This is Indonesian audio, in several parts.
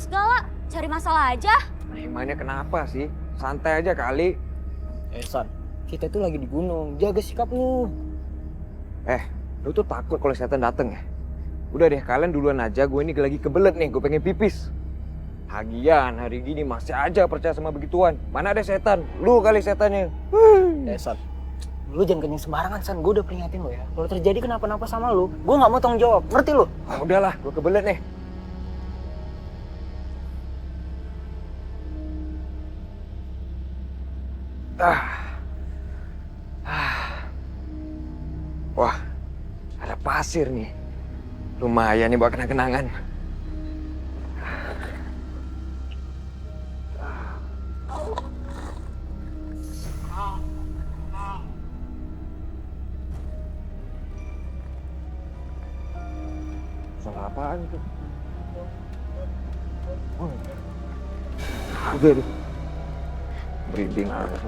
segala? Cari masalah aja. Nah, emangnya kenapa sih? Santai aja kali. San, kita tuh lagi di gunung. Jaga sikap lu. Lu tuh takut kalau setan dateng ya? Udah deh, kalian duluan aja. Gue ini lagi kebelet nih, gue pengen pipis. Lagian hari gini masih aja percaya sama begituan. Mana ada setan? Lu kali setannya. San, lu jangan kenyang sembarangan, San. Gue udah peringatin lo ya. Kalau terjadi kenapa-napa sama lu, gue nggak mau tanggung jawab. Ngerti lu? Udahlah, gue kebelet nih. Wah, ada pasir nih. Lumayan nih buat kenang-kenangan. Salah apaan itu? Udah deh. Merinding banget.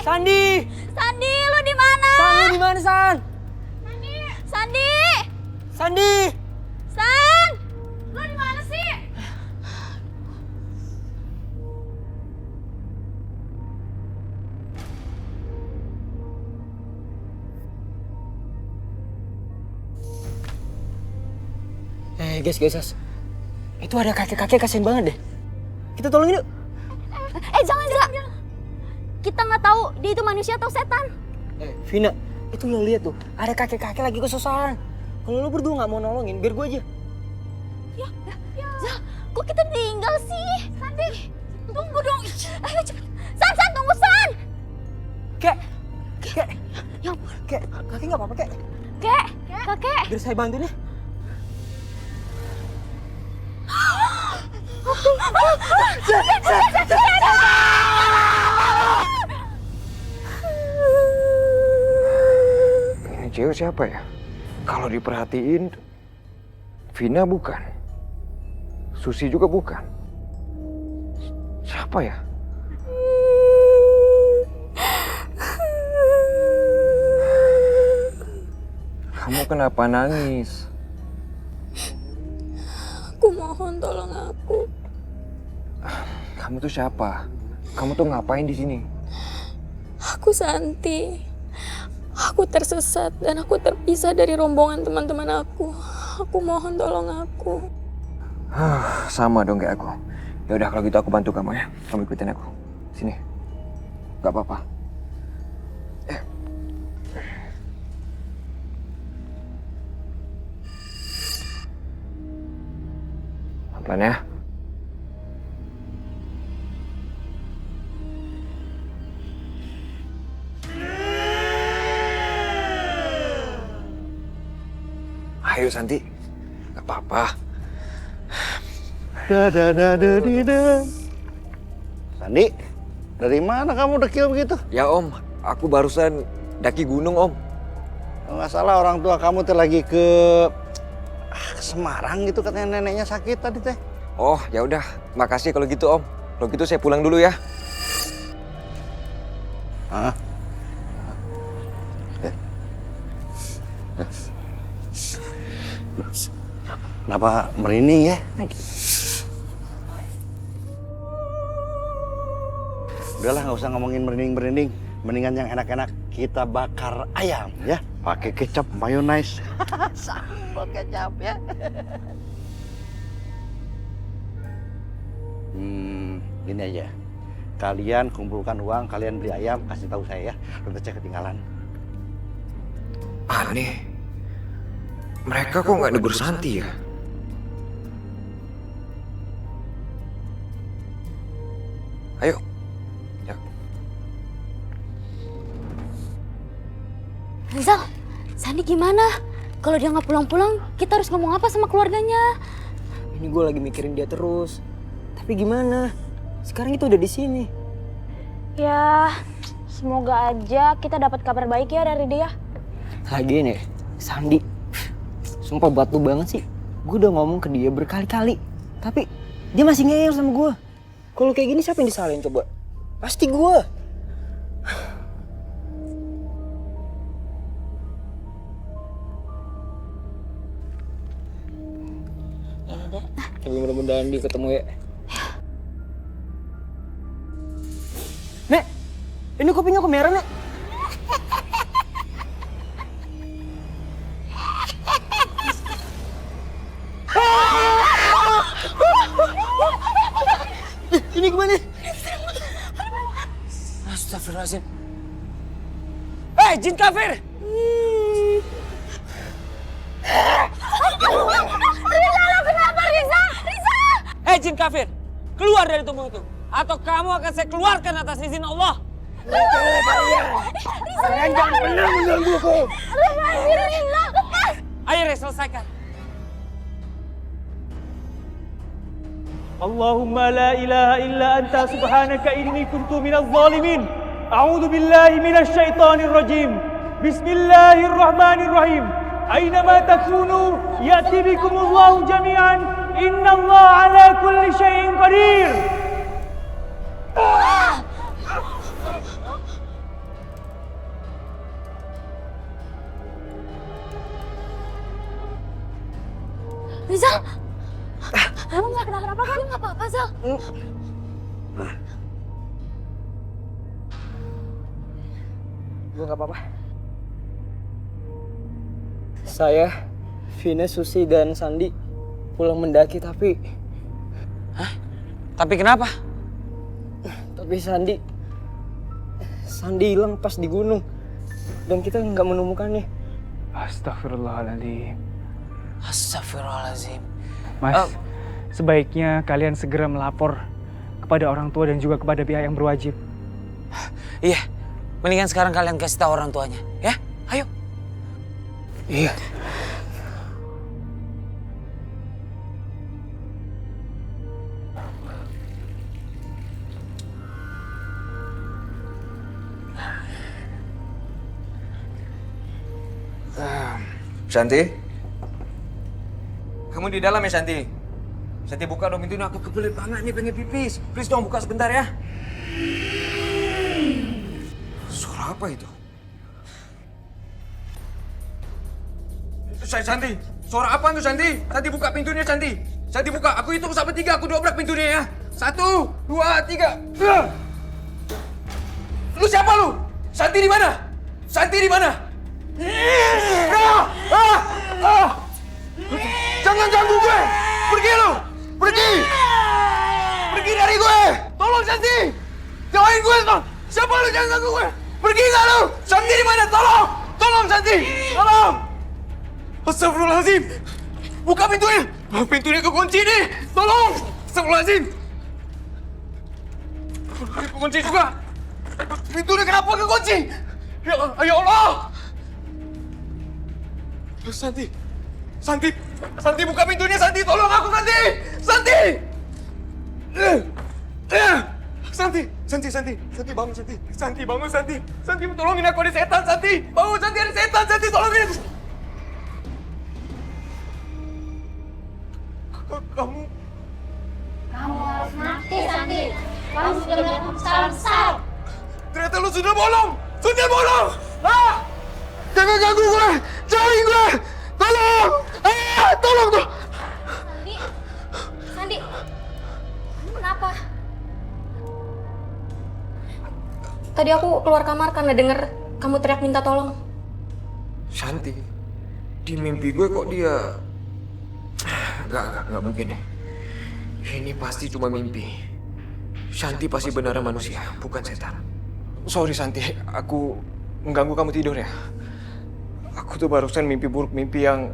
Sandi! Sandi, lu di mana? San, lu di mana, San? Sandi! Sandi! San! Lu di mana sih? Guys. Itu ada kakek-kakek, kasihan banget deh. Kita tolongin yuk. Jangan. Kita nggak tahu dia itu manusia atau setan. Vina, itu lo lihat tuh, ada kakek-kakek lagi kesusahan. Kalau lo berdua nggak mau nolongin, biar gue aja. Ya. Kok kita tinggal sih? Sandi, tunggu dong. Ayo cepet. San, tunggu San. Kek. Ya ampun. Kek, kakek nggak apa-apa, Kek. Kakek. Biar saya bantuin ya. Ini cewek siapa ya? Kalau diperhatiin, Vina bukan. Susi juga bukan. Siapa ya? Kamu kenapa nangis? Aku mohon tolong aku. Kamu tuh siapa? Kamu tuh ngapain di sini? Aku Santi. Aku tersesat dan aku terpisah dari rombongan teman-teman aku. Aku mohon tolong aku. Sama dong kayak aku. Ya udah kalau gitu aku bantu kamu ya. Kamu ikutin aku. Sini. Gak apa-apa. Pelan ya. Ayo Santi, gak apa-apa. Sandi, dari mana kamu dekil begitu? Ya Om, aku barusan daki gunung Om. Kalau nggak salah orang tua kamu tuh lagi ke Semarang gitu, katanya neneknya sakit tadi teh. Oh ya udah, makasih kalau gitu Om. Kalau gitu saya pulang dulu ya. Hah? Kenapa merinding ya? Udahlah, nggak usah ngomongin merinding. Mendingan yang enak-enak kita bakar ayam ya. Pakai kecap mayonaise. Sambal kecap ya. Gini aja. Kalian kumpulkan uang, kalian beli ayam, kasih tahu saya ya. Dompet saya ketinggalan. Aneh. Mereka kok nggak negur Santi ya? Ayo. Ya. Rizal, Sandi gimana? Kalau dia nggak pulang-pulang, kita harus ngomong apa sama keluarganya? Ini gue lagi mikirin dia terus. Tapi gimana? Sekarang itu udah di sini. Ya, semoga aja kita dapat kabar baik ya dari dia. Lagian ya, Sandi. Sumpah batu banget sih. Gue udah ngomong ke dia berkali-kali. Tapi Dia masih ngeyel sama gue. Kalau kayak gini siapa yang disalahin coba? Pasti gue. Tapi mudah-mudahan dia ketemu ya. Nek, ini kopinya kok merah, Nek? Ini gimana? Astagfirullahaladzim. Jin kafir! Jin kafir, keluar dari tubuh itu, atau kamu akan saya keluarkan atas izin Allah. Kalian jangan pernah menggangguku. Ayo, selesaikan. Allahumma la ilaha illa anta subhanaka inni kuntu minaz zalimin. A'udzu billahi minasy syaithanir rajim. Bismillahirrahmanirrahim. Aynama takunu ya'ti bikumullahu jami'an. Innallaha ala kulli syai'in qadir. Rizal! Kamu nggak kenapa-napa kan? Nggak apa-apa, Zal. Gue nggak apa-apa. Saya, Vina, Susi, dan Sandi pulang mendaki tapi... Hah? Tapi kenapa? Tapi Sandi hilang pas di gunung. Dan kita nggak menemukannya. Astagfirullahaladzim. Astagfirullahaladzim. Mas, sebaiknya kalian segera melapor kepada orang tua dan juga kepada pihak yang berwajib. Iya, mendingan sekarang kalian kasih tahu orang tuanya, ya? Ayo. Iya. Shanti? Kamu di dalam ya, Shanti? Shanti, buka dong pintunya, aku kebelet banget nih pengen pipis. Please dong, buka sebentar ya. Suara apa itu? Shanti, suara apa tuh, Shanti? Shanti, buka pintunya, Shanti. Shanti, buka. Aku hitung sampai 3, aku dobrak pintunya ya. 1, 2, 3. Lu siapa lu? Shanti di mana? Shanti di mana? Jangan ganggu gue! Pergi lu! Pergi! Pergi dari gue! Tolong, Shanti! Jauhin gue, Bang! Siapa lu? Jangan ganggu gue! Pergi nggak lu? Shanti di mana? Tolong! Tolong, Shanti! Tolong! Astagfirullahaladzim! Buka pintunya! Pintunya kekunci nih! Tolong! Astagfirullahaladzim! Kekunci juga! Pintunya kenapa kekunci? Ya Allah! Santi! Santi! Santi, buka pintunya, Santi! Tolong aku, Santi! Santi! Santi! Santi, Santi! Santi, bangun, Santi! Santi, bangun, Santi! Santi, tolongin aku, ada setan, Santi! Bangun, Santi, ada setan, Santi! Tolongin aku! Kamu harus mati, Santi. Kamu sudah melakukan kesalahan besar. ternyata lu sudah bolong! Sudah bolong! Ah! Jangan ganggu gue! Jauhin gue! Tolong! Tolong tuh! Sandi, Sandi, kamu kenapa? Tadi aku keluar kamar karena denger kamu teriak minta tolong. Shanti, di mimpi gue kok dia... Enggak mungkin deh. Ini pasti cuma mimpi. Shanti pasti beneran manusia, bukan setan. Sorry Shanti, aku mengganggu kamu tidur ya. Aku tuh barusan mimpi buruk, mimpi yang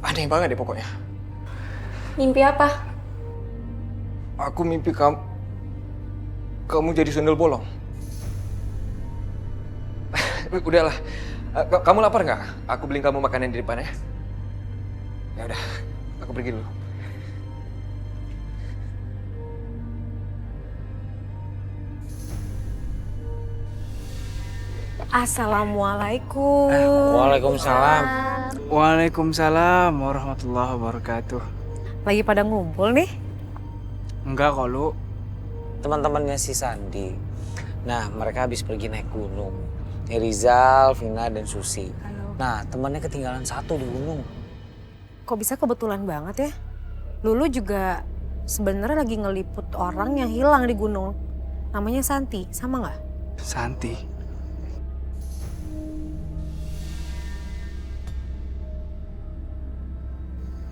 aneh banget deh pokoknya. Mimpi apa? Aku mimpi kamu jadi sundel bolong. Udahlah, kamu lapar nggak? Aku beliin kamu makanan di depan ya. Ya udah, aku pergi dulu. Assalamualaikum. Waalaikumsalam. Waalaikumsalam warahmatullahi wabarakatuh. Lagi pada ngumpul nih? Enggak kok, Lu. Teman-temannya si Sandi. Nah, mereka habis pergi naik gunung. Ini Rizal, Vina, dan Susi. Nah, temannya ketinggalan satu di gunung. Kok bisa kebetulan banget ya? Lulu juga sebenarnya lagi ngeliput orang yang hilang di gunung. Namanya Santi, sama nggak? Santi.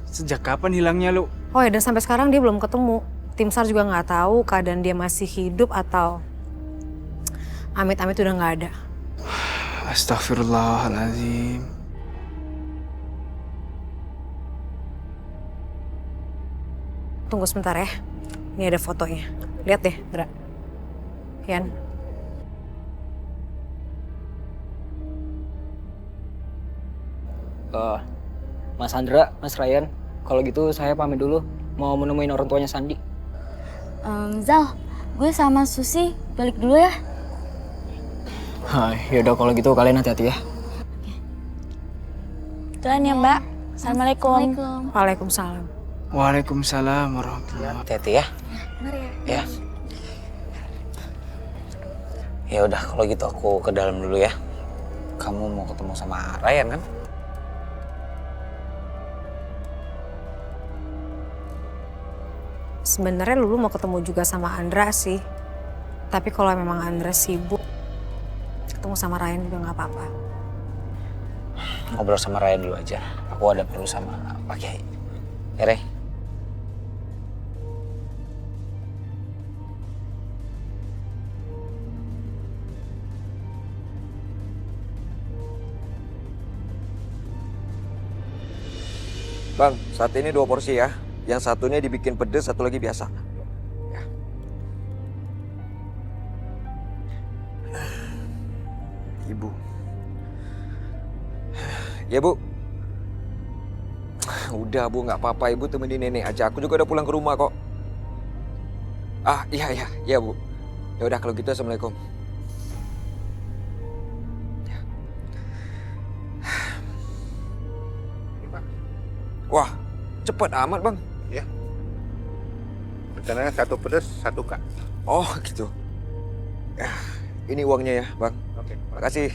Sejak kapan hilangnya, Lu? Oh ya, dan sampai sekarang dia belum ketemu. Tim SAR juga nggak tahu keadaan dia masih hidup atau amit-amit udah nggak ada. Astagfirullahaladzim. Tunggu sebentar ya. Ini ada fotonya. Lihat deh, Dra. Yan. Mas Andra, Mas Ryan, kalau gitu saya pamit dulu. Mau menemuin orang tuanya Sandi. Zal, gue sama Susi balik dulu ya. Yaudah kalau gitu kalian hati-hati ya. Jalan ya Mbak. Assalamualaikum. Waalaikumsalam. Waalaikumsalam warahmatullahi wabarakatuh. Hati-hati ya. Ya. Ya udah kalau gitu aku ke dalam dulu ya. Kamu mau ketemu sama Ryan kan? Sebenarnya Lulu mau ketemu juga sama Andra sih. Tapi kalau memang Andra sibuk, ketemu sama Ryan juga nggak apa-apa. Ngobrol sama Ryan dulu aja. Aku ada perlu sama Pak Kiai. Ya, Rey? Bang, saat ini 2 porsi ya. Yang satunya dibikin pedes, satu lagi biasa. Ya. Ibu. Ya Bu. Udah Bu, nggak apa-apa Ibu temenin nenek aja. Aku juga udah pulang ke rumah kok. Ah iya Bu. Ya udah kalau gitu Assalamualaikum. Wah, cepet amat Bang. Ya. Rencananya 1 pedas, 1 kak. Oh gitu. Ini uangnya ya Bang. Oke. Makasih.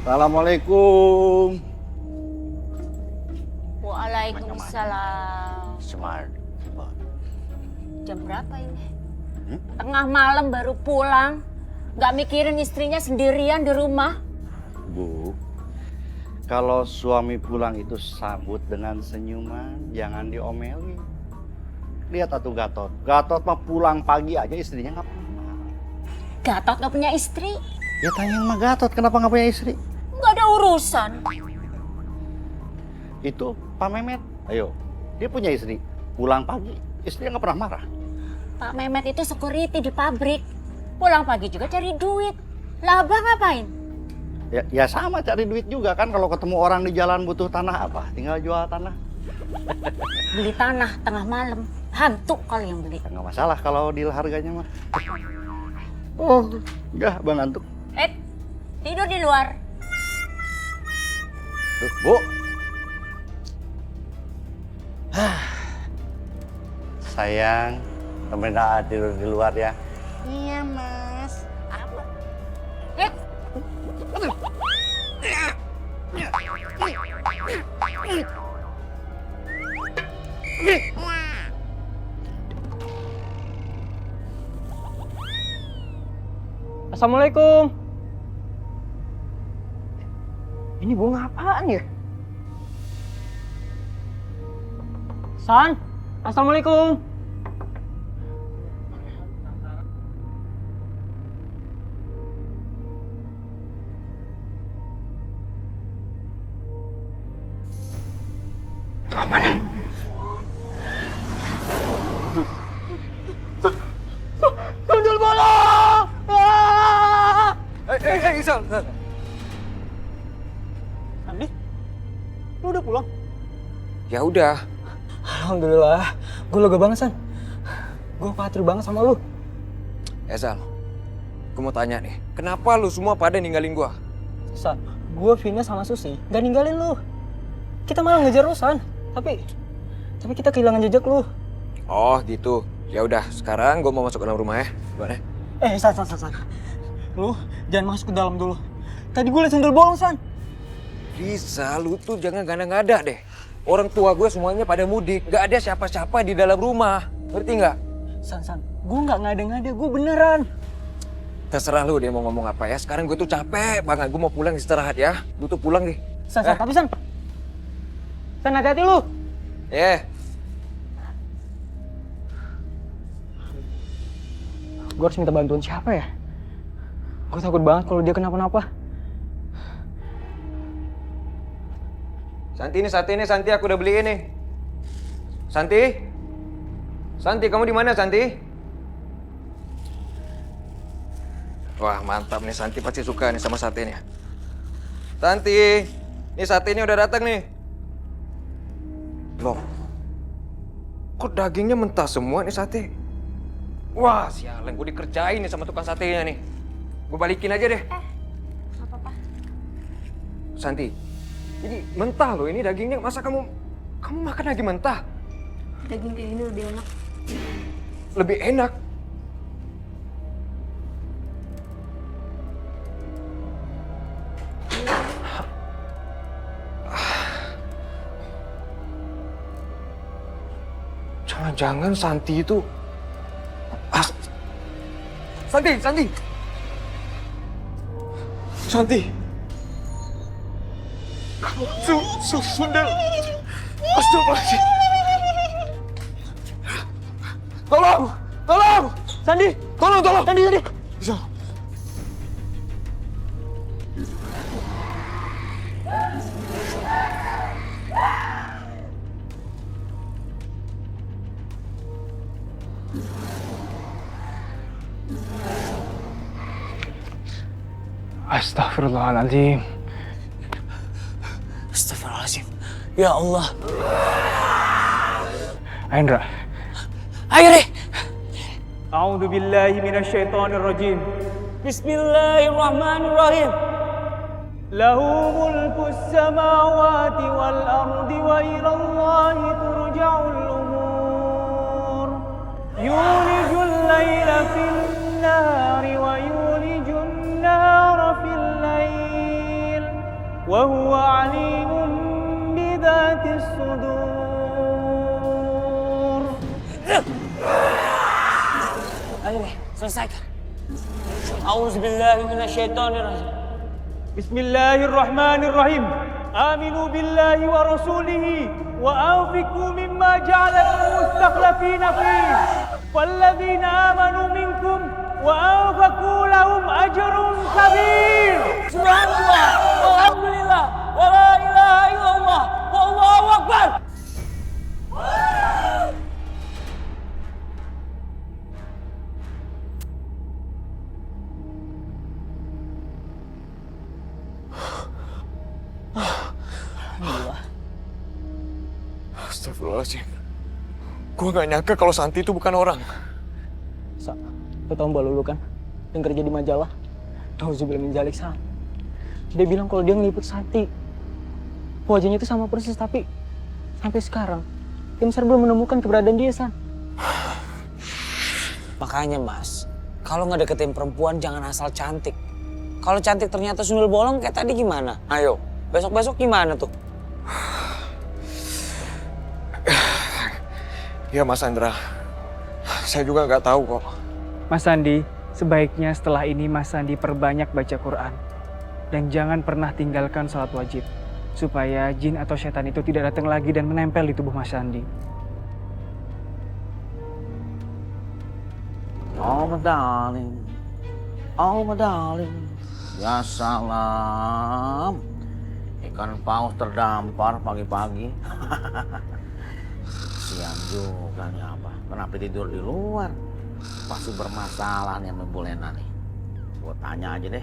Assalamualaikum. Waalaikumsalam. Smart. Jam berapa ini? Tengah malam baru pulang. Gak mikirin istrinya sendirian di rumah. Bu, kalau suami pulang itu sambut dengan senyuman, jangan diomeli. Lihat atuh Gatot. Gatot mah pulang pagi aja istrinya nggak pernah. Gatot gak punya istri. Ya tanya sama Gatot kenapa nggak punya istri? Gak ada urusan. Itu Pak Mehmet. Ayo, dia punya istri. Pulang pagi, istrinya nggak pernah marah. Pak Mehmet itu security di pabrik. Pulang pagi juga cari duit. Lah abang ngapain? Ya sama cari duit juga kan kalau ketemu orang di jalan butuh tanah apa? Tinggal jual tanah. Beli tanah tengah malam. Hantu kali yang beli. Nggak masalah kalau deal harganya mah. Oh, enggak Bang Antuk. Tidur di luar. Tuh, Bu. Sayang, temenin Aa tidur di luar ya. Iya mas. Apa? Assalamualaikum. Ini bunga apaan ya? San, assalamualaikum. Tundul bolong! Isal. Andi, lu udah pulang? Ya udah. Alhamdulillah, gue lega banget San. Gue khawatir banget sama lu. Sal, gue mau tanya nih, kenapa lu semua pada ninggalin gue? San, gue, Vina sama Susi gak ninggalin lu. Kita malah ngejar lu, San. Tapi kita kehilangan jejak lu. Oh gitu. Ya udah, sekarang gue mau masuk ke dalam rumah ya. Gimana? San. Lu jangan masuk ke dalam dulu. Tadi gue liat sendal bolong, San. Risa, lu tuh jangan ngada-ngada deh. Orang tua gue semuanya pada mudik, gak ada siapa-siapa di dalam rumah. Ngerti nggak? San, gue nggak ngada-ngada, gue beneran. Terserah lu dia mau ngomong apa ya. Sekarang gue tuh capek banget, gue mau pulang istirahat ya. Lu tuh pulang deh. San, tapi San, hati-hati lu. Gue harus minta bantuan siapa ya? Gue takut banget kalau dia kenapa-napa. Santi, aku udah beli ini. Santi, kamu di mana, Santi? Wah, mantap nih, Santi pasti suka nih sama satenya. Santi, ini satenya udah datang nih. Loh, kok dagingnya mentah semua nih sate? Wah, sialan, gue dikerjain nih sama tukang satenya nih. Gue balikin aja deh. Gak apa-apa. Santi, ini mentah loh ini dagingnya. Masa kamu makan lagi mentah? Daging kayak gini lebih enak. Lebih enak? Jangan-jangan Santi itu... Santi! Kamu sudah... Astagfirullahaladzim! Tolong! Sandi! Tolong! Sandi! Bisa. Astagfirullahaladzim. Astagfirullahaladzim. Ya Allah. Indra. Ayo deh. A'udzu billahi minasyaitonir rajim. Bismillahirrahmanirrahim. Lahu mulkus samawati wal ardi wa ila Allahi turja'ul umur. Yulijul laila fil nahari wa yulijun nahara fil lail. Wa huwa alimun bidhatis sudur. Ayo deh, selesaikan. A'udzubillahi minasyaitonirrajim. Bismillahirrahmanirrahim. Aminu billahi wa rasulihi wa anfiqu mimma ja'alakum mustakhlifina fihi. Walladzina amanu minkum wa anfaqu lahum ajrun kabir. Subhanallah, walhamdulillah, wa la ilaha illallah, wallahu akbar. Astagfirullahaladzim. Gue gak nyangka kalau Santi itu bukan orang. Lo tau mbak Lulu kan? Yang kerja di majalah. Auzubillah min dzalik, San. Dia bilang kalau dia ngeliput Santi. Wajahnya itu sama persis, tapi sampai sekarang tim SAR belum menemukan keberadaan dia, San. Makanya Mas, kalau ngedeketin perempuan jangan asal cantik. Kalau cantik ternyata sundel bolong kayak tadi gimana? Ayo, besok-besok gimana tuh? Ya Mas Andra, saya juga nggak tahu kok. Mas Sandi, sebaiknya setelah ini Mas Sandi perbanyak baca Quran. Dan jangan pernah tinggalkan sholat wajib. Supaya jin atau setan itu tidak datang lagi dan menempel di tubuh Mas Sandi. Oh, my darling. Ya salam. Ikan paus terdampar pagi-pagi. Siang juga nih Abah. Kenapa tidur di luar? Pasti bermasalah nih sama Bu Lena nih. Gua tanya aja deh.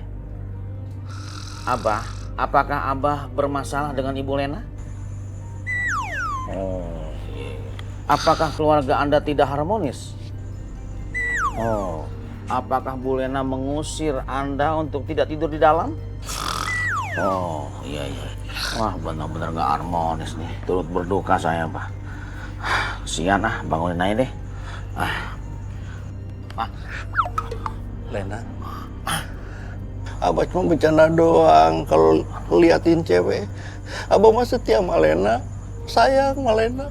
Abah, apakah Abah bermasalah dengan Ibu Lena? Oh, iya. Apakah keluarga Anda tidak harmonis? Oh, apakah Bu Lena mengusir Anda untuk tidak tidur di dalam? Oh, iya. Wah, benar-benar nggak harmonis nih. Turut berduka saya, Pak. Kesian bangunin aja deh. Lena, Abah cuma bercanda doang kalau liatin cewek. Abah mah setia sama Lena, sayang sama Lena.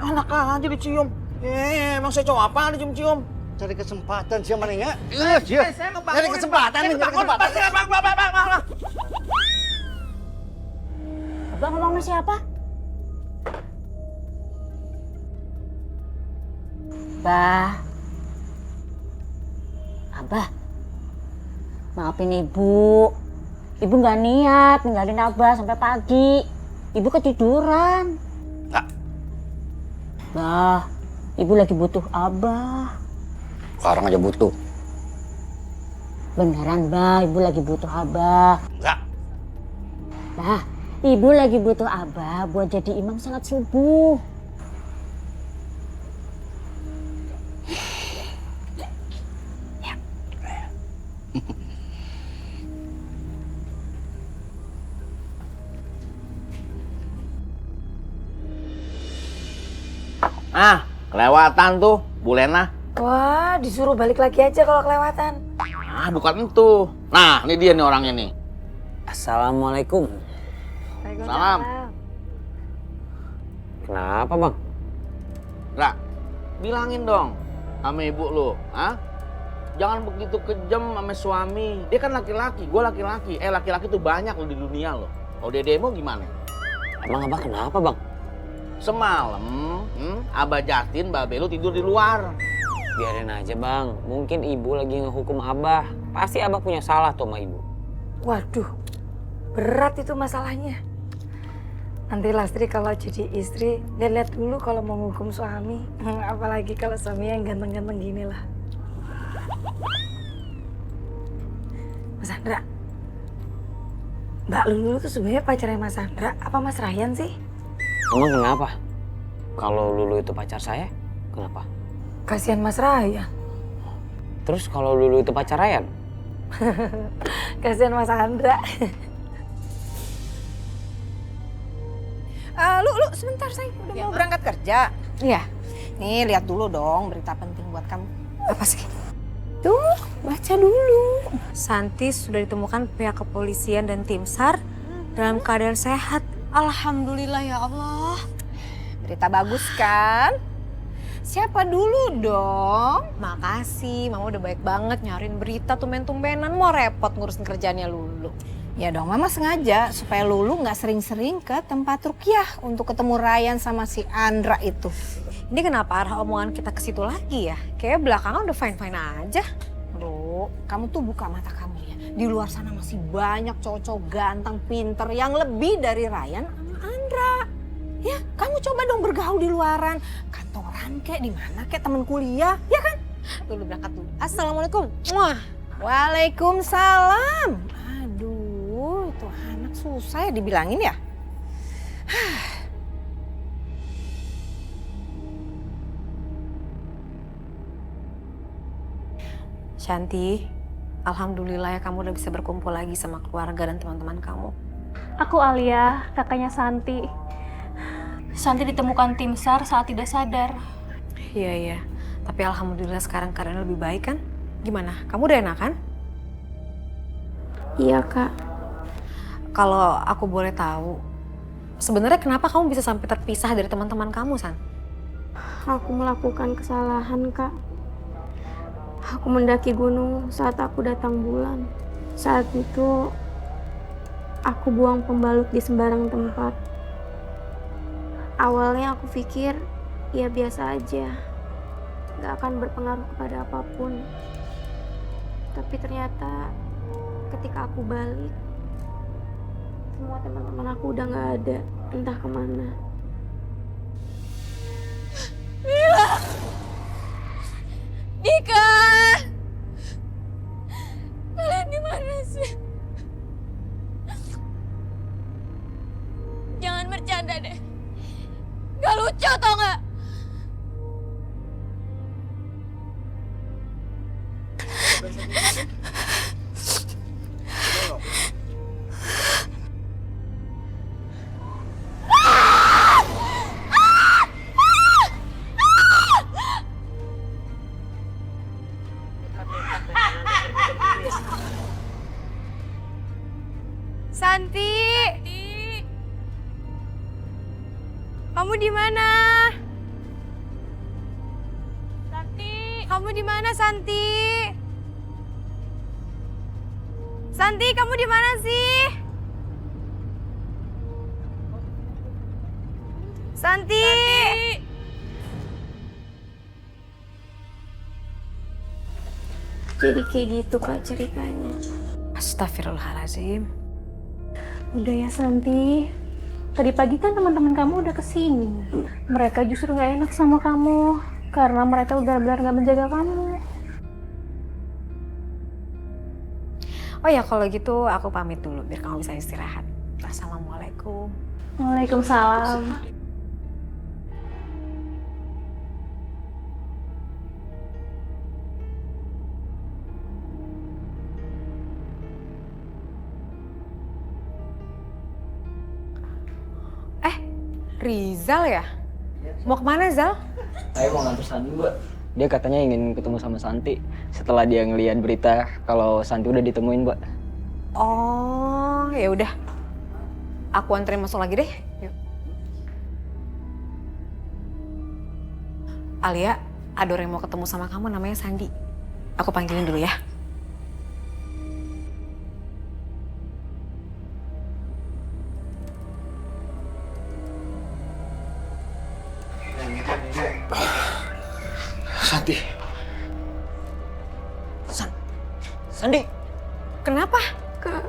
Anak aja dicium. Emang saya cowok apa dicium-cium? Cari kesempatan sih sama Nenya. Saya mau bangun. Cari kesempatan nih, cari kesempatan. Abang ngomong sama siapa? Abah, maafin ibu. Ibu nggak niat ninggalin Abah sampai pagi. Ibu ketiduran. Nggak. Bah, ibu lagi butuh Abah. Sekarang aja butuh. Beneran, Bah, ibu lagi butuh Abah. Enggak. Bah, ibu lagi butuh Abah buat jadi imam salat subuh. Kelewatan tuh, Bu Lena. Wah, disuruh balik lagi aja kalau kelewatan. Bukan itu. Nah, ini dia nih orangnya nih. Assalamualaikum. Salam. Kenapa bang? Ra, bilangin dong sama ibu lu, jangan begitu kejam sama suami. Dia kan laki-laki, gue laki-laki. Laki-laki tuh banyak loh di dunia loh. Kalau dia demo gimana? Emang abah kenapa bang? Semalam, Abah Justin, Mbak Belu tidur di luar. Biarin aja bang, mungkin ibu lagi ngehukum abah. Pasti abah punya salah tuh sama ibu. Waduh, berat itu masalahnya. Nanti Lastri kalau jadi istri, lihat dulu kalau mau menghukum suami. Apalagi kalau suaminya yang ganteng-ganteng gini lah. Mas Andra, Mbak Lulu tuh sebenarnya pacarnya Mas Andra apa Mas Ryan sih? Emang kenapa? Kalau Lulu itu pacar saya, kenapa? Kasihan Mas Ryan. Terus kalau Lulu itu pacar Ryan? Kasihan Mas Andra. Lu sebentar sayang, udah mau berangkat kerja? Iya. Nih lihat dulu dong berita penting buat kamu. Apa sih? Tuh, baca dulu. Santi sudah ditemukan pihak kepolisian dan tim SAR dalam keadaan sehat. Alhamdulillah ya Allah. Berita bagus kan? Siapa dulu dong? Makasih, Mama udah baik banget nyariin berita tumben-tumbenan. Mau repot ngurusin kerjaannya Lulu. Ya dong, Mama sengaja supaya Lulu nggak sering-sering ke tempat rukyah untuk ketemu Ryan sama si Andra itu. Ini kenapa arah omongan kita ke situ lagi ya? Kayaknya belakangan udah fine-fine aja. Lu, kamu tuh buka mata kamu ya. Di luar sana masih banyak cowok-cowok ganteng, pinter yang lebih dari Ryan sama Andra. Ya, kamu coba dong bergaul di luaran. Kantoran kek, di mana kek, temen kuliah, ya kan? Lulu berangkat dulu. Assalamualaikum. Wah, waalaikumsalam. Aduh, itu anak susah ya dibilangin ya. Shanti, alhamdulillah ya kamu udah bisa berkumpul lagi sama keluarga dan teman-teman kamu. Aku Alia, kakaknya Santi. Santi ditemukan tim SAR saat tidak sadar. Iya. Tapi alhamdulillah sekarang keadaan lebih baik kan? Gimana? Kamu udah enakan? Iya, Kak. Kalau aku boleh tahu, sebenarnya kenapa kamu bisa sampai terpisah dari teman-teman kamu, San? Aku melakukan kesalahan, Kak. Aku mendaki gunung saat aku datang bulan. Saat itu, aku buang pembalut di sembarang tempat. Awalnya aku pikir, ya biasa aja. Gak akan berpengaruh kepada apapun. Tapi ternyata, ketika aku balik, semua teman-teman aku udah gak ada. Entah kemana. Mila! Dika! Kalian di mana sih? Jangan bercanda deh. Gak lucu tau gak? Santi! Kamu di mana? Santi! Kamu di mana, Santi? Santi, kamu di mana sih? Santi! Jadi kayak gitu Kak ceritanya. Astagfirullahaladzim. Udah ya Santi, tadi pagi kan teman-teman kamu udah kesini. Mereka justru nggak enak sama kamu karena mereka udah benar nggak menjaga kamu. Oh ya, kalau gitu aku pamit dulu biar kamu bisa istirahat. Assalamualaikum. Waalaikumsalam. Rizal ya? Mau kemana, Zal? Saya mau nganter Santi, Mbak. Dia katanya ingin ketemu sama Santi setelah dia ngelihat berita kalau Santi udah ditemuin, Mbak. Oh, ya udah. Aku anterin masuk lagi deh. Yuk. Alia, ada orang yang mau ketemu sama kamu namanya Sandi. Aku panggilin dulu ya. Santi. Sandi. Kenapa? Kak,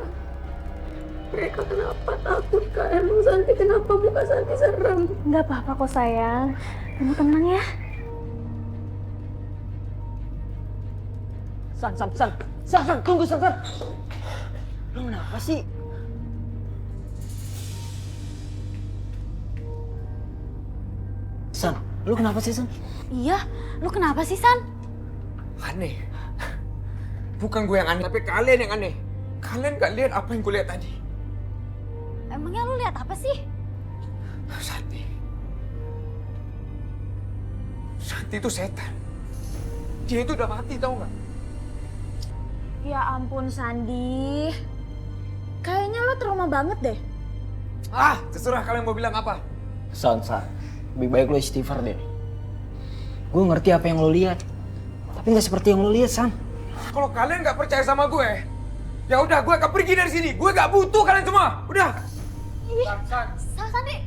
mereka kenapa takut Kak? Emang Santi kenapa muka Santi serem? Nggak apa-apa kok sayang. Kamu tenang ya. San, tunggu San. Lu kenapa sih? San, lu kenapa sih San? Iya, lu kenapa sih San? Aneh. Bukan gue yang aneh, tapi kalian yang aneh. Kalian gak lihat apa yang gue lihat tadi? Emangnya lu lihat apa sih? Santi. Santi itu setan. Dia itu udah mati, tau gak? Ya ampun Sandi. Kayaknya lu trauma banget deh. Ah, terserah kalian mau bilang apa. San, lebih baik lu istighfar deh. Gue ngerti apa yang lo lihat, tapi nggak seperti yang lo lihat, San. Kalau kalian nggak percaya sama gue, ya udah gue akan pergi dari sini. Gue nggak butuh kalian semua. Udah. Sandi,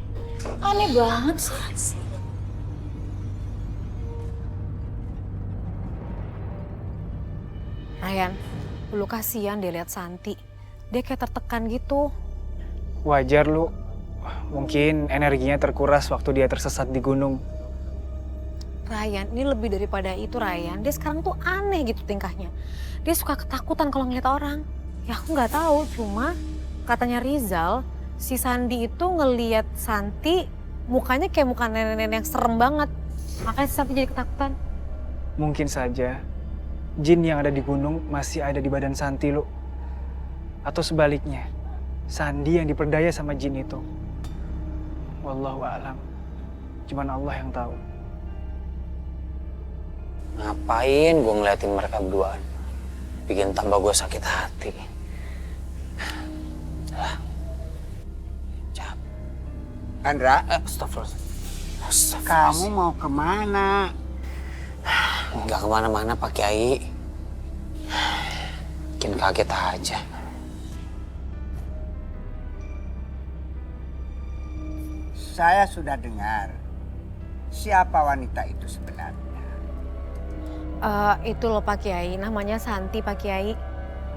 aneh banget sih. Ryan, lu kasihan dia lihat Santi. Dia kayak tertekan gitu. Wajar lu. Mungkin energinya terkuras waktu dia tersesat di gunung. Ryan, ini lebih daripada itu Ryan. Dia sekarang tuh aneh gitu tingkahnya. Dia suka ketakutan kalau ngeliat orang. Ya aku nggak tahu, cuma katanya Rizal, si Sandi itu ngeliat Santi mukanya kayak muka nenek-nenek yang serem banget. Makanya si Santi jadi ketakutan. Mungkin saja jin yang ada di gunung masih ada di badan Santi lu. Atau sebaliknya, Sandi yang diperdaya sama jin itu. Wallahu a'lam. Cuman Allah yang tahu. Ngapain gue ngeliatin mereka berduaan? Bikin tambah gue sakit hati. Andra, Astagfirullah. kamu mau kemana? Nggak kemana-mana Pak Kiai. Bikin kaget aja. Saya sudah dengar siapa wanita itu sebenarnya. Itu loh Pak Kiai, namanya Santi Pak Kiai.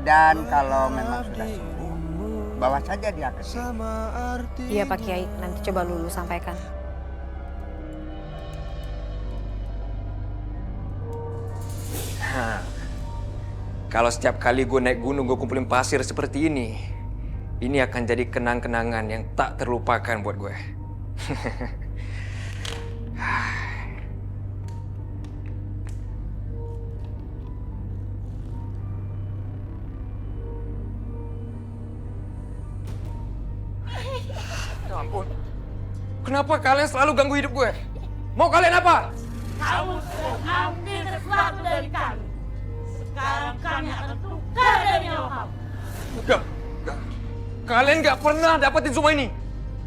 Dan kalau memang sudah sembuh, bawa saja dia ke sini. Iya Pak Kiai, nanti coba Lulu sampaikan. Kalau setiap kali gue naik gunung gue kumpulin pasir seperti ini akan jadi kenang-kenangan yang tak terlupakan buat gue. Ya ampun. Kenapa kalian selalu ganggu hidup gue? Mau kalian apa? Kamu sudah ambil sesuatu dari kami. Sekarang kami akan tukar dari nyawa kamu. Enggak. Kalian nggak pernah dapetin semua ini.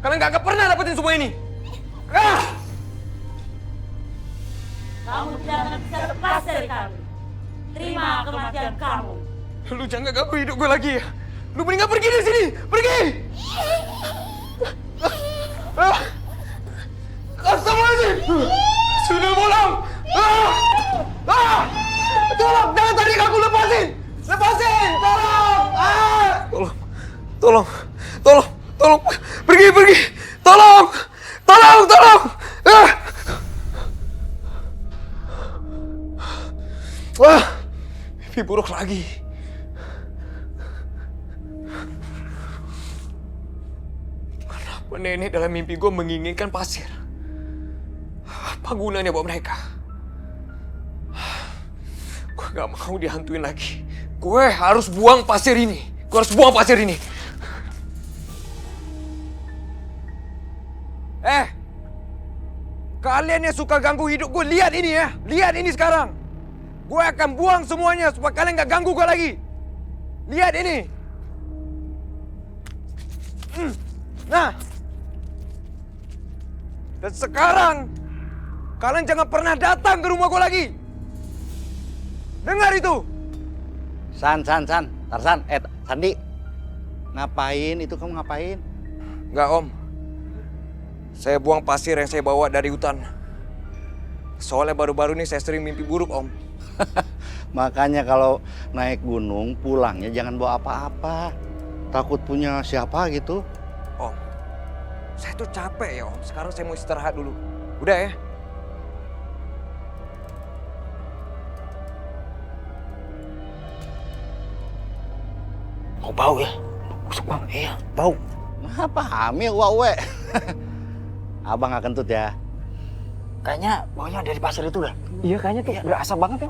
Kalian nggak pernah dapetin semua ini. Kamu tidak akan bisa lepas dari kami. Terima kematian kamu. Lu jangan ganggu hidup gue lagi ya. Lu mendingan pergi dari sini. Pergi! Astagfirullahaladzim! Sudah bolong! Tolong, jangan tarik aku, lepasin! Lepasin! Tolong! Tolong! Pergi! Tolong! Mimpi buruk lagi. Kenapa nenek dalam mimpi gue menginginkan pasir? Apa gunanya buat mereka? Gue gak mau dihantuin lagi. Gue harus buang pasir ini. Kalian yang suka ganggu hidup gue, lihat ini ya. Lihat ini sekarang. Gue akan buang semuanya supaya kalian gak ganggu gue lagi. Lihat ini. Nah. Dan sekarang, kalian jangan pernah datang ke rumah gue lagi. Dengar itu. Tarzan. Sandi. Ngapain itu kamu ngapain? Enggak, Om. Saya buang pasir yang saya bawa dari hutan. Soalnya baru-baru ini saya sering mimpi buruk, Om. Makanya kalau naik gunung pulangnya jangan bawa apa-apa. Takut punya siapa gitu. Om, saya tuh capek ya, Om. Sekarang saya mau istirahat dulu. Udah ya? Oh, bau ya? Busuk bang, iya, bau. Apa hamil wawe? Abang gak kentut ya. Kayaknya baunya dari pasir itu dah. Iya, kayaknya tuh berasap banget ya.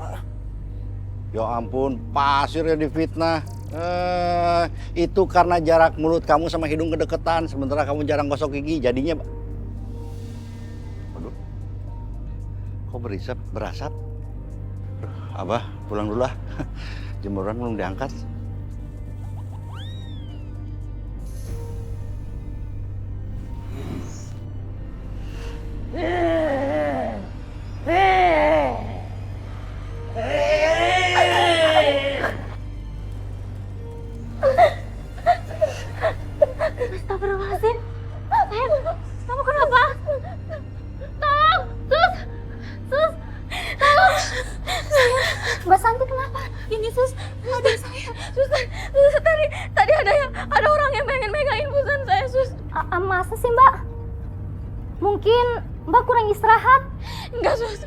Ya ampun, pasirnya difitnah. Itu karena jarak mulut kamu sama hidung kedeketan, sementara kamu jarang gosok gigi, jadinya... Aduh, kok berasap? Abah, pulang dulu lah. Jemuran belum diangkat. Astagfirullahaladzim. Sayang, kamu kenapa? Tolong, Sus. Tolong. Sayang, Mbak Santi kenapa? Ini Sus, adik saya. Sus, tadi ada orang yang pengen megangin busan saya, Sus. Masa sih, Mbak? Mungkin Mbak kurang istirahat. Enggak, Sus.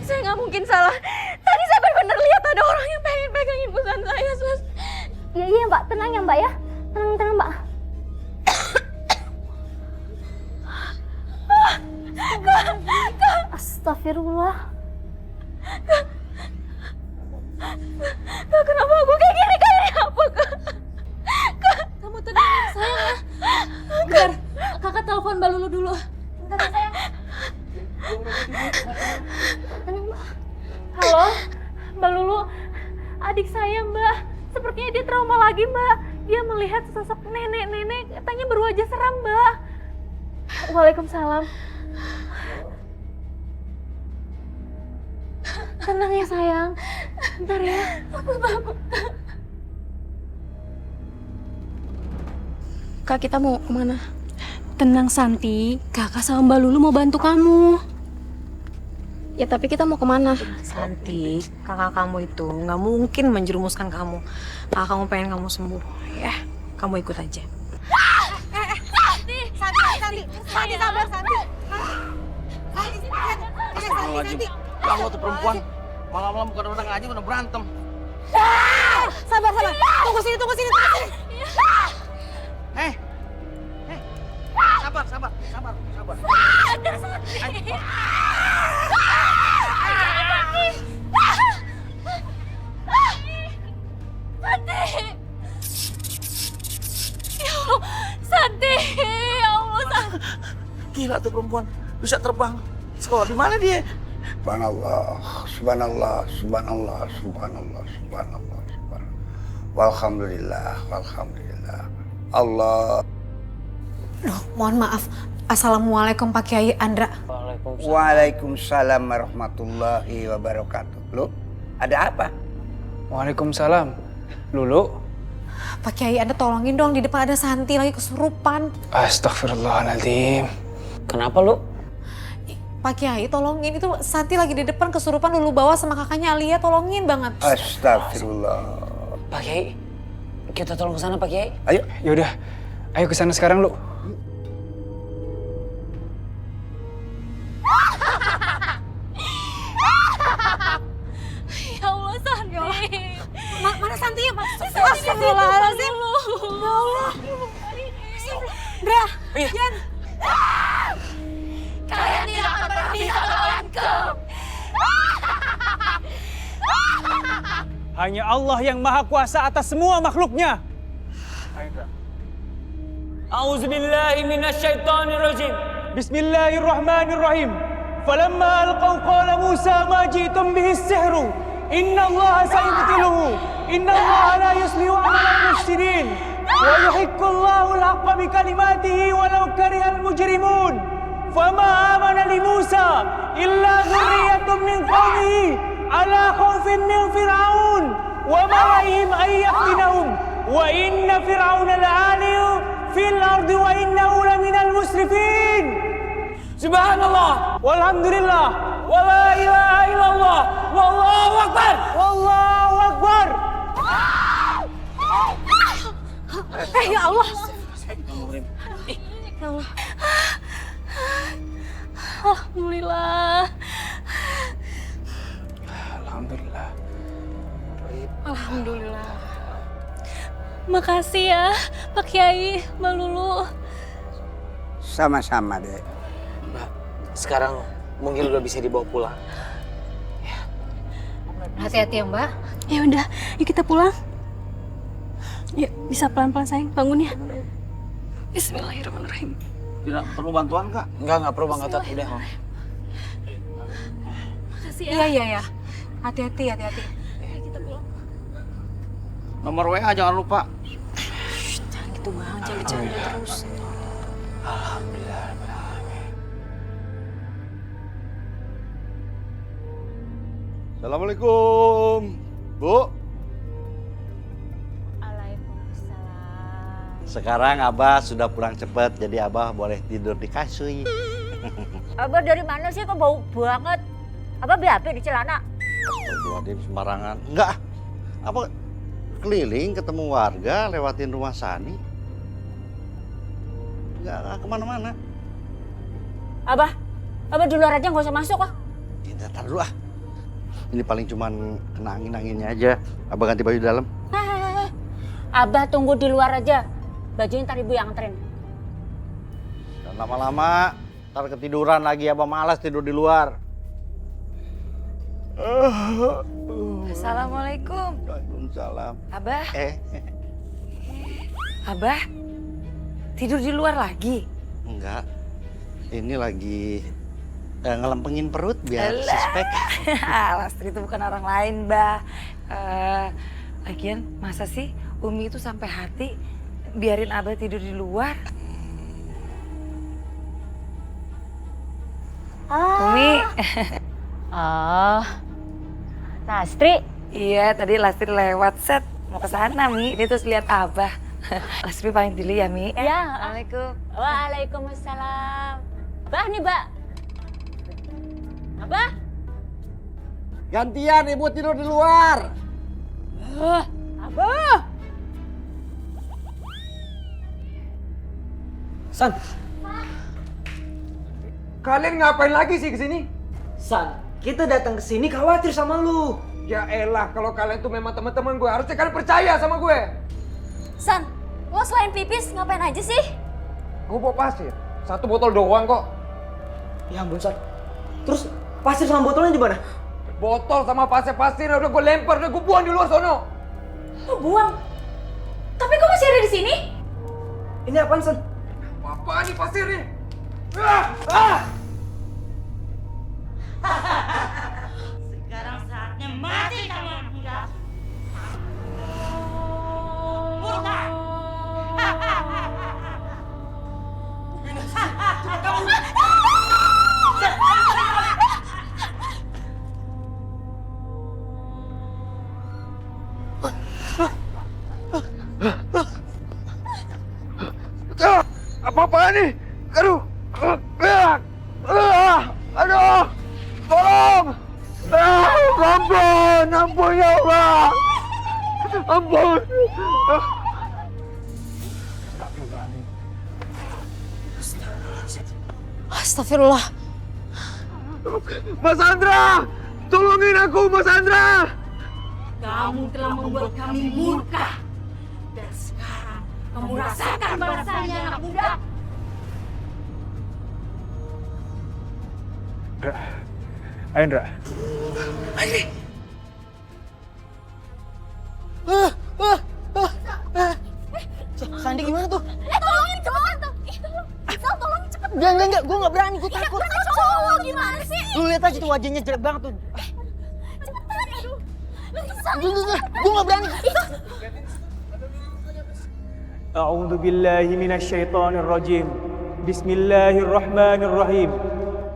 Saya nggak mungkin salah. Tadi saya benar-benar lihat ada orang yang pengen megangin busan saya, Sus. Iya, Mbak. Tenang ya, Mbak ya. Tenang, Mbak. Astagfirullah. Kak, kenapa aku kayak gini? Kak, ini apa, Kak? Kamu tenang ya, sayang ya. Bentar, Kakak telepon Mbak Lulu dulu. Bentar, sayang. Tenang, Mbak. Halo, Mbak Lulu. Adik saya, Mbak. Sepertinya dia trauma lagi, Mbak. Dia melihat sosok nenek-nenek, katanya berwajah seram, Mbak. Waalaikumsalam. Tenang ya, sayang. Bentar ya. Aku takut. Kak, kita mau kemana? Tenang, Santi. Kakak sama Mbak Lulu mau bantu kamu. Ya, tapi kita mau kemana? Santi, kakak kamu itu nggak mungkin menjerumuskan kamu. Kakak kamu pengen kamu sembuh, ya. Kamu ikut aja. Santi, sabar, Santi. Astagfirullahaladzim. Kamu tuh perempuan. Malam-malam bukan orang aja udah berantem. Sabar. Tunggu sini. Sabar. Santi, ya Allah, Santi. Gila tuh perempuan, bisa terbang. Sekolah di mana dia? Subhanallah, subhanallah, subhanallah, subhanallah, subhanallah, subhanallah. Walhamdulillah, walhamdulillah. Allah. Duh, mohon maaf. Assalamualaikum Pak Kiai Andra. Waalaikumsalam warahmatullahi wabarakatuh. Lu, ada apa? Waalaikumsalam. Lulu? Pak Kiai Andra tolongin dong, di depan ada Santi lagi kesurupan. Astagfirullahaladzim. Kenapa lu? Pak Kiai tolongin, itu Santi lagi di depan kesurupan, Lulu bawa sama kakaknya Alia, tolongin banget. Astagfirullah. Pak Kiai, kita tolong ke sana Pak Kiai. Ayo. Yaudah, ayo ke sana sekarang lu. Ya Allah, Santi. Mana Santi ya, Pak? Astagfirullahaladzim. Ya Allah. Dra, Yan. Kalian tidak akan pernah bisa melawanku. Hanya Allah yang maha kuasa atas semua makhluknya. A'udzubillahi minasyaitonirrajim. Bismillahirrahmanirrahim. Falamma alqaw qala Musa ma ji'tum bihi as-sihru. Inna Allah sayubtiluhu. Inna Allah la yuslihu amalan mufsidin. Wa yuhiqqu Allahu al-haqqa bi kalimatihi walau karihal mujrimun. Fama amana li Musa illa dhurriyyatun min qaumihi ala khawfin min Fir'aun wa mala'ihim an yaftinahum wa inna Fir'auna la'aliyu fil ardi wa innahu laminal musrifin. Subhanallah walhamdulillah wa la ilaha illallah wallahu akbar. Wallahu akbar. Ya Allah. Ya Allah. Alhamdulillah. Alhamdulillah. Alhamdulillah. Makasih ya Pak Kiai, Mbak Lulu. Sama-sama deh. Mbak, sekarang mungkin udah bisa dibawa pulang. Hati-hati ya, Mbak. Ya udah, yuk kita pulang. Yuk, bisa pelan-pelan sayang, bangun ya. Bismillahirrahmanirrahim. Tidak perlu bantuan, Kak? Enggak perlu Bang Gatot, udah. Makasih ya. Iya. Hati-hati. Kita pulang. Nomor WA jangan lupa. Jangan gitu Bang, jangan bercanda terus. Alhamdulillah. Assalamualaikum, Bu. Waalaikumsalam. Sekarang Abah sudah pulang cepat, jadi Abah boleh tidur di kasur. Abah dari mana sih kok bau banget? Abah BAB di celana? Astagfirullahaladzim, sembarangan. Enggak, apa keliling ketemu warga lewatin rumah Sani. Enggak kemana-mana. Abah di luar aja nggak usah masuk kok. Ya, ntar dulu ah. Ini paling cuman kena angin-anginnya aja. Abah ganti baju di dalam. Abah tunggu di luar aja. Bajunya ntar ibu yang anterin. Dan lama-lama ntar ketiduran lagi. Abah malas tidur di luar. Assalamualaikum. Waalaikumsalam. Abah, Eh, tidur di luar lagi? enggak. Ini lagi ngelempengin perut biar suspek. Lastri itu bukan orang lain, Mbak. Lagian masa sih Umi itu sampai hati biarin Abah tidur di luar? Umi. Oh, Lastri. Iya, tadi Lastri lewat set mau ke sana, Mi. Ini terus lihat Abah. Lastri pamit dulu ya, Mi. Ya. Assalamualaikum. Waalaikumsalam. Abah nih, Mbak. Abah. Gantian ibu tidur di luar. Abah. San. Kalian ngapain lagi sih kesini? San, kita datang ke sini khawatir sama lu. Ya elah, kalau kalian tuh memang teman-teman gue, harusnya kalian percaya sama gue. San, lo selain pipis ngapain aja sih? Gue bawa pasir, 1 botol doang kok. Ya ampun, San. Terus pasir sama botolnya di mana? Botol sama pasir udah gue lempar, udah gue buang di luar sono. Lo buang. Tapi kok masih ada di sini? Ini apaan, San? Apaan nih pasirnya? Sekarang saatnya mati kamu anak muda. Murka. Apa-apaan nih? Aduh. Aduh. Tolong. Ampun. Ampun ya Allah. Ampun. Astagfirullah. Mas Andra. Tolongin aku, Mas Andra. Kamu telah membuat kami murka. Dan sekarang kamu rasakan balasannya anak muda. Ayo Indra. Sandi gimana tuh? Tolongin cowok tuh. Sal, tolongin cepet. Enggak, gue nggak berani, gue takut. Itu kan cowok, gimana sih? Lu lihat aja tuh wajahnya jelek banget tuh. Cepetan. Aduh. Sal, Gue nggak berani. A'udzu billahi minasy syaithanir rajim. Bismillahirrahmanirrahim.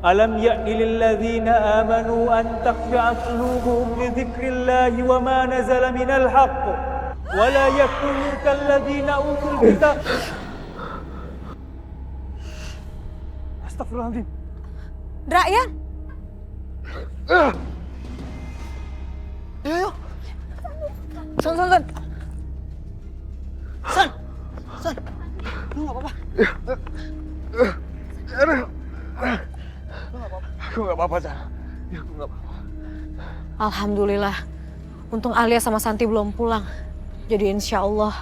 Alam ya'ni lil ladzina amanu an takhsha'a qulubuhum li dzikrillahi wa ma nazala minal haqq wa la yakunu kal ladzina utul kitab. Astagfirullahaladzim. Dra, ya? Yuk. San. Lu nggak apa-apa? Aku nggak apa-apa, San. Ya, aku nggak apa-apa. Alhamdulillah. Untung Alia sama Santi belum pulang. Jadi insya Allah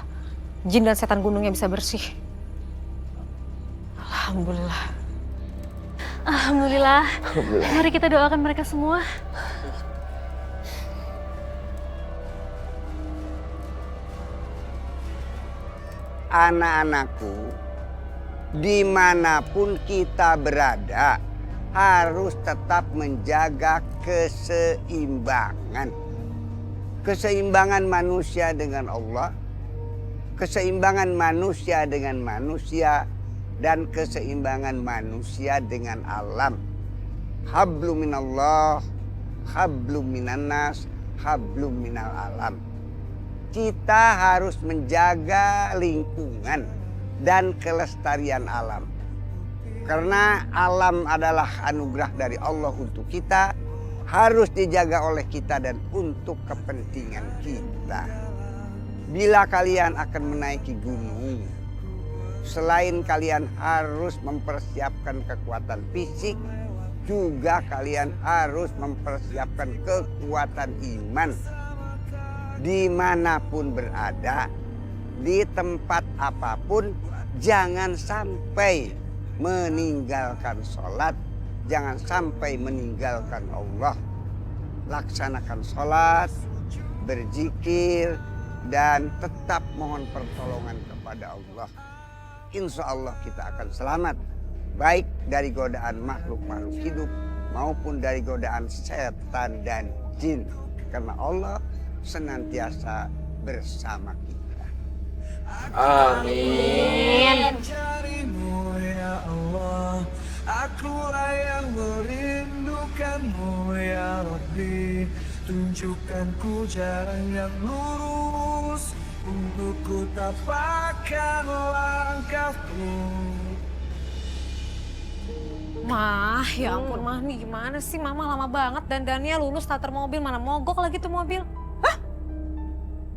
jin dan setan gunungnya bisa bersih. Alhamdulillah. Alhamdulillah. Mari kita doakan mereka semua. Anak-anakku, dimanapun kita berada, harus tetap menjaga keseimbangan. Keseimbangan manusia dengan Allah, keseimbangan manusia dengan manusia, dan keseimbangan manusia dengan alam. Hablum minallah, hablum minannas, hablum minal alam. Kita harus menjaga lingkungan dan kelestarian alam. Karena alam adalah anugerah dari Allah untuk kita, harus dijaga oleh kita dan untuk kepentingan kita. Bila kalian akan menaiki gunung, selain kalian harus mempersiapkan kekuatan fisik, juga kalian harus mempersiapkan kekuatan iman. Dimanapun berada, di tempat apapun, jangan sampai meninggalkan sholat, jangan sampai meninggalkan Allah. Laksanakan sholat, berzikir, dan tetap mohon pertolongan kepada Allah. Insya Allah kita akan selamat, baik dari godaan makhluk-makhluk hidup maupun dari godaan setan dan jin. Karena Allah senantiasa bersama kita. Amin. Mencarimu ya Allah, akulah yang merindukanmu ya Rabbi. Tunjukkanku jalan yang lurus untuk ku tapakkan langkahku. Mah, ya ampun Mah, nih gimana sih? Mama lama banget dandannya, lulus starter mobil, mana mogok lagi tuh mobil. Hah?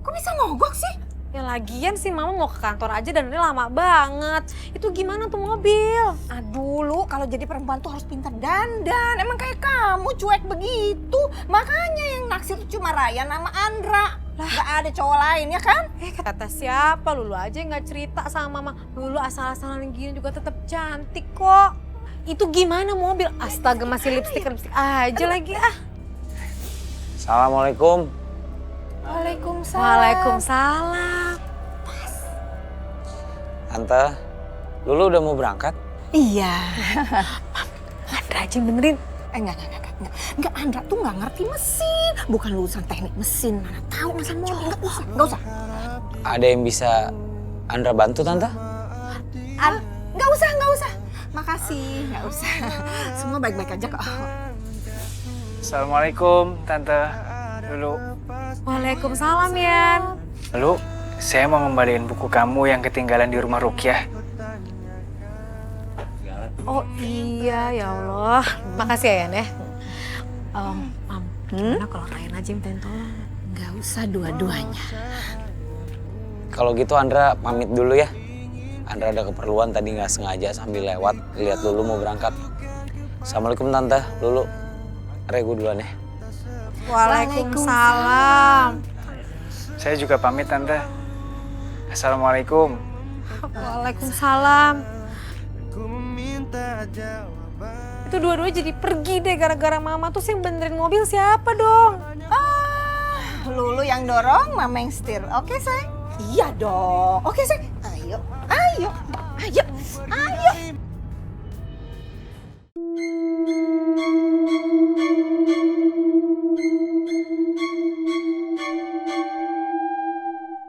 Kok bisa mogok sih? Ya lagian sih Mama mau ke kantor aja dandannya lama banget. Itu gimana tuh mobil? Aduh lu, kalau jadi perempuan tuh harus pintar dandan. Emang kayak kamu cuek begitu. Makanya yang naksir cuma Raya sama Andra. Lah, gak ada cowok lain ya kan? Kata siapa? Lulu aja nggak cerita sama Mama. Lulu asal-asalan gini juga tetap cantik kok. Itu gimana mobil? Astaga, masih lipstick aja lagi ah. Assalamualaikum. Waalaikumsalam. Waalaikumsalam. Tante, Lulu udah mau berangkat? Iya. Andra aja yang benerin. Enggak. Andra tuh nggak ngerti mesin. Bukan lulusan teknik mesin. Mana tahu mesin mobil. Nggak usah. Ada yang bisa Andra bantu, Tante? Nggak usah. Makasih, nggak usah. Semua baik-baik aja kok. Assalamualaikum, Tante. Lulu. Waalaikumsalam, Yan. Lulu, saya mau ngembaliin buku kamu yang ketinggalan di rumah Rukyah. Oh iya, ya Allah. Makasih ya, Yan ya. Mam, gimana kalau Ryan aja yang minta tolong? Nggak usah dua-duanya. Kalau gitu Andra pamit dulu ya. Andra ada keperluan tadi nggak sengaja sambil lewat lihat Lulu mau berangkat. Assalamualaikum Tante, Lulu. Regu duluan ya. Waalaikumsalam. Saya juga pamit, Tante. Assalamualaikum. Waalaikumsalam. Itu dua-duanya jadi pergi deh gara-gara mama. Terus yang benerin mobil siapa dong? Lulu yang dorong, mama yang setir. Oke, sayang? Iya dong. Oke, sayang. Ayo.